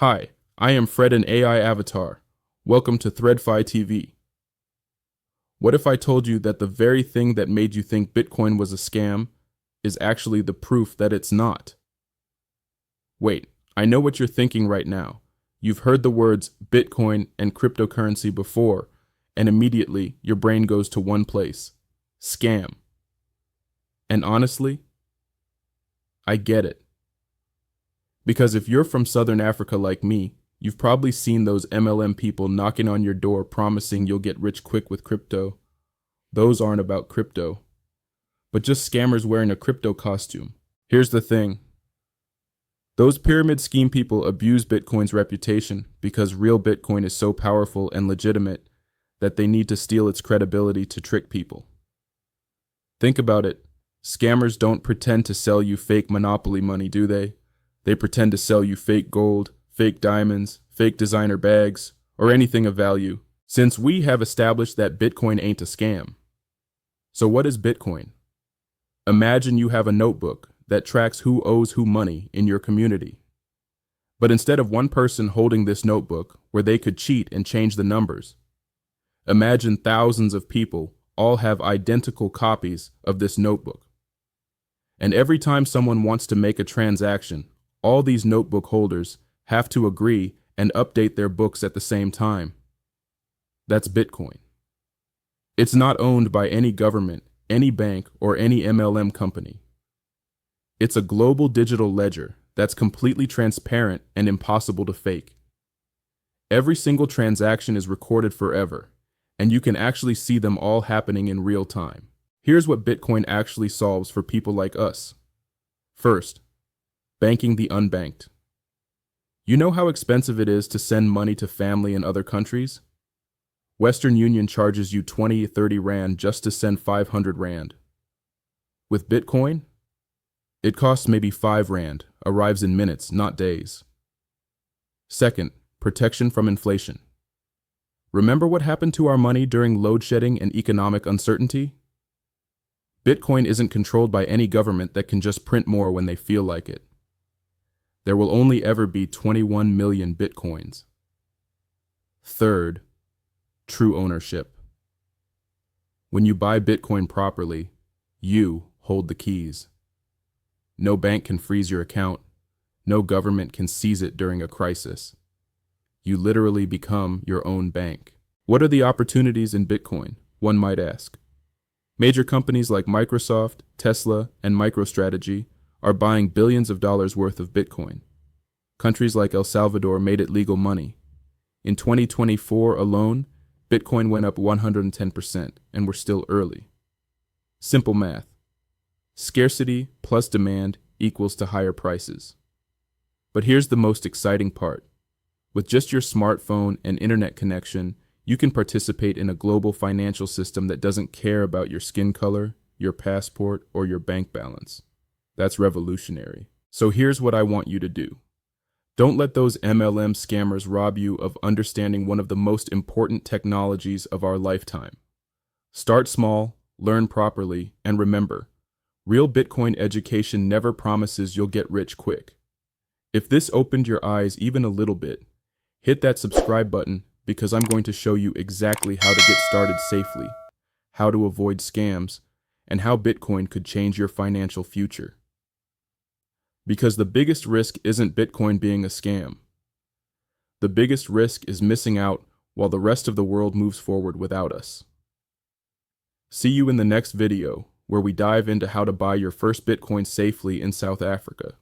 Hi, I am Fred, an AI avatar. Welcome to ThreadFi TV. What if I told you that the very thing that made you think Bitcoin was a scam is actually the proof that it's not? Wait, I know what you're thinking right now. You've heard the words Bitcoin and cryptocurrency before, and immediately your brain goes to one place: scam. And honestly, I get it. Because if you're from Southern Africa like me, you've probably seen those MLM people knocking on your door promising you'll get rich quick with crypto. Those aren't about crypto, but just scammers wearing a crypto costume. Here's the thing. Those pyramid scheme people abuse Bitcoin's reputation because real Bitcoin is so powerful and legitimate that they need to steal its credibility to trick people. Think about it. Scammers don't pretend to sell you fake monopoly money, do they? They pretend to sell you fake gold, fake diamonds, fake designer bags, or anything of value, since we have established that Bitcoin ain't a scam. So what is Bitcoin? Imagine you have a notebook that tracks who owes who money in your community. But instead of one person holding this notebook where they could cheat and change the numbers, imagine thousands of people all have identical copies of this notebook. And every time someone wants to make a transaction, all these notebook holders have to agree and update their books at the same time. That's Bitcoin. It's not owned by any government, any bank, or any MLM company. It's a global digital ledger that's completely transparent and impossible to fake. Every single transaction is recorded forever, and you can actually see them all happening in real time. Here's what Bitcoin actually solves for people like us. First, banking the unbanked. You know how expensive it is to send money to family in other countries? Western Union charges you 20-30 Rand just to send 500 Rand. With Bitcoin, it costs maybe 5 Rand, arrives in minutes, not days. Second, protection from inflation. Remember what happened to our money during load shedding and economic uncertainty? Bitcoin isn't controlled by any government that can just print more when they feel like it. There will only ever be 21 million Bitcoins. Third, true ownership. When you buy Bitcoin properly, you hold the keys. No bank can freeze your account. No government can seize it during a crisis. You literally become your own bank. What are the opportunities in Bitcoin, one might ask? Major companies like Microsoft, Tesla, and MicroStrategy are buying billions of dollars worth of Bitcoin. Countries like El Salvador made it legal money. In 2024 alone, Bitcoin went up 110%, and we're still early. Simple math. Scarcity plus demand equals to higher prices. But here's the most exciting part. With just your smartphone and internet connection, you can participate in a global financial system that doesn't care about your skin color, your passport, or your bank balance. That's revolutionary. So here's what I want you to do. Don't let those MLM scammers rob you of understanding one of the most important technologies of our lifetime. Start small, learn properly, and remember, real Bitcoin education never promises you'll get rich quick. If this opened your eyes even a little bit, hit that subscribe button because I'm going to show you exactly how to get started safely, how to avoid scams, and how Bitcoin could change your financial future. Because the biggest risk isn't Bitcoin being a scam. The biggest risk is missing out while the rest of the world moves forward without us. See you in the next video, where we dive into how to buy your first Bitcoin safely in South Africa.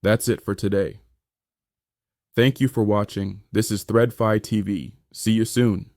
That's it for today. Thank you for watching. This is ThreadFi TV. See you soon.